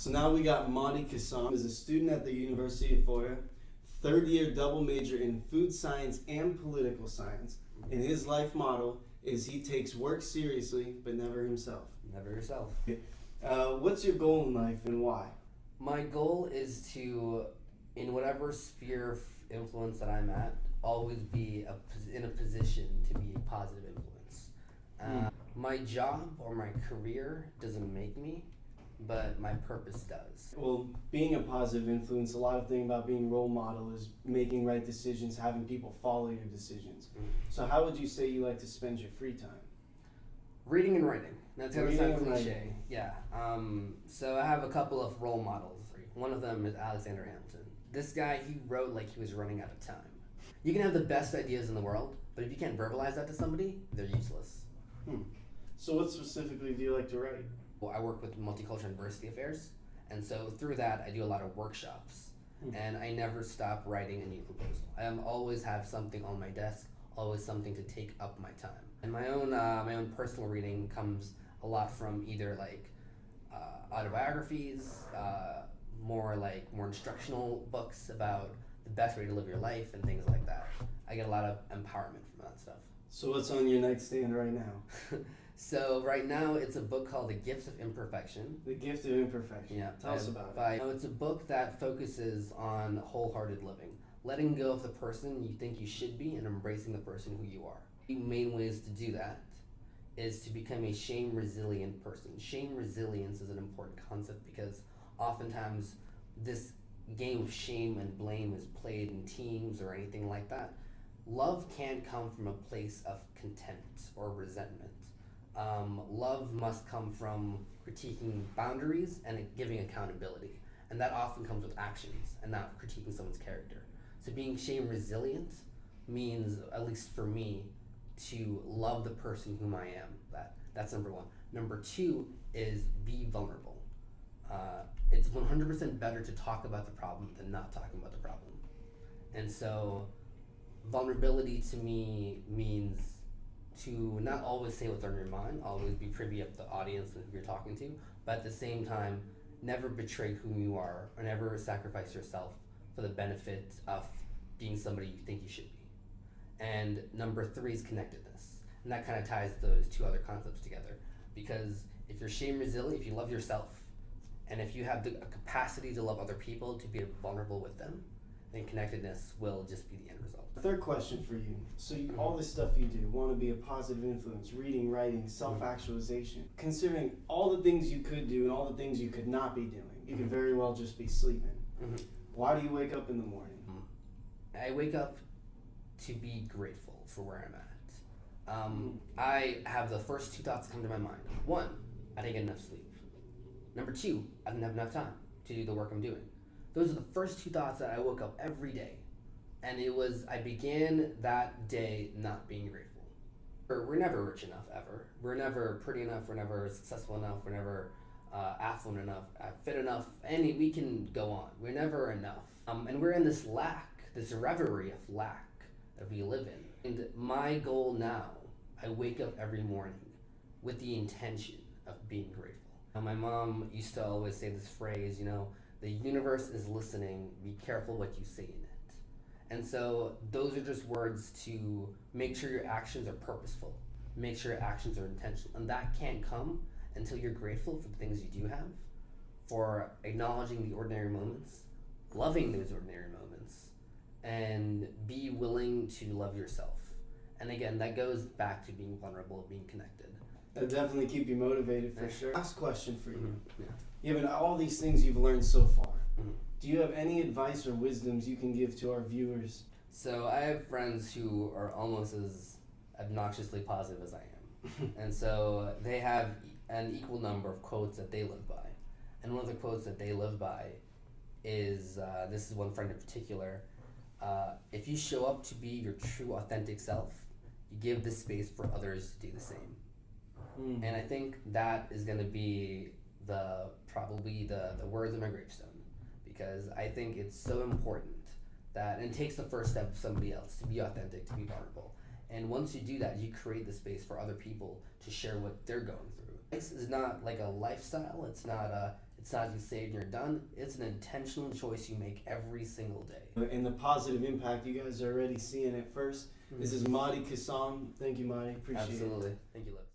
So now we got Mahdi Kassam, is a student at the University of Florida, third year double major in food science and political science. And his life motto is he takes work seriously, but never himself. Never yourself. What's your goal in life and why? My goal is to, in whatever sphere of influence that I'm at, always be in a position to be a positive influence. My job or my career doesn't make me, but my purpose does. Well, being a positive influence, a lot of thing about being a role model is making right decisions, having people follow your decisions. So how would you say you like to spend your free time? Reading and writing. That's gonna Reading sound and cliche. writing. Yeah. So I have a couple of role models. One of them is Alexander Hamilton. This guy, he wrote like he was running out of time. You can have the best ideas in the world, but if you can't verbalize that to somebody, they're useless. So what specifically do you like to write? Well, I work with multicultural and diversity affairs, and so through that I do a lot of workshops, and I never stop writing a new proposal. I always have something on my desk, always something to take up my time. And my own personal reading comes a lot from either like autobiographies, more instructional books about the best way to live your life and things like that. I get a lot of empowerment from that stuff. So what's on your nightstand right now? So right now it's a book called The Gifts of Imperfection. The Gift of Imperfection. Yeah. Tell us about it. It's a book that focuses on wholehearted living, letting go of the person you think you should be and embracing the person who you are. The main ways to do that is to become a shame resilient person. Shame resilience is an important concept because oftentimes this game of shame and blame is played in teams or anything like that. Love can't come from a place of contempt or resentment. Love must come from critiquing boundaries and giving accountability. And that often comes with actions and not critiquing someone's character. So being shame resilient means, at least for me, to love the person whom I am. That's number one. Number two is be vulnerable. It's 100% better to talk about the problem than not talking about the problem. And so vulnerability to me means to not always say what's on your mind, always be privy of the audience and who you're talking to, but at the same time, never betray who you are or never sacrifice yourself for the benefit of being somebody you think you should be. And number three is connectedness. And that kind of ties those two other concepts together. Because if you're shame resilient, if you love yourself, and if you have the capacity to love other people, to be vulnerable with them, then connectedness will just be the end result. Third question for you. So all this stuff you do, want to be a positive influence, reading, writing, self-actualization. Considering all the things you could do and all the things you could not be doing, you could very well just be sleeping. Why do you wake up in the morning? I wake up to be grateful for where I'm at. I have the first two thoughts come to my mind. One, I didn't get enough sleep. Number two, I didn't have enough time to do the work I'm doing. Those are the first two thoughts that I woke up every day. And I began that day not being grateful. We're never rich enough, ever. We're never pretty enough, we're never successful enough, we're never affluent enough, fit enough, we can go on. We're never enough. And we're in this lack, this reverie of lack that we live in. And my goal now, I wake up every morning with the intention of being grateful. My mom used to always say this phrase, the universe is listening, be careful what you say in it. And so those are just words to make sure your actions are purposeful, make sure your actions are intentional. And that can't come until you're grateful for the things you do have, for acknowledging the ordinary moments, loving those ordinary moments, and be willing to love yourself. And again, that goes back to being vulnerable, being connected. That'll definitely keep you motivated for sure. Last question for you. Yeah. Given all these things you've learned so far, do you have any advice or wisdoms you can give to our viewers? So I have friends who are almost as obnoxiously positive as I am. And so they have an equal number of quotes that they live by. And one of the quotes that they live by is, this is one friend in particular, if you show up to be your true authentic self, you give the space for others to do the same. And I think that is going to be probably the words of my gravestone, because I think it's so important that, and it takes the first step of somebody else to be authentic, to be vulnerable. And once you do that, you create the space for other people to share what they're going through. This is not like a lifestyle. It's It's not you say it and you're done. It's an intentional choice you make every single day. And the positive impact, you guys are already seeing it first. This is Mahdi Kassam. Thank you, Mahdi. Appreciate it. Absolutely. Thank you, Liv.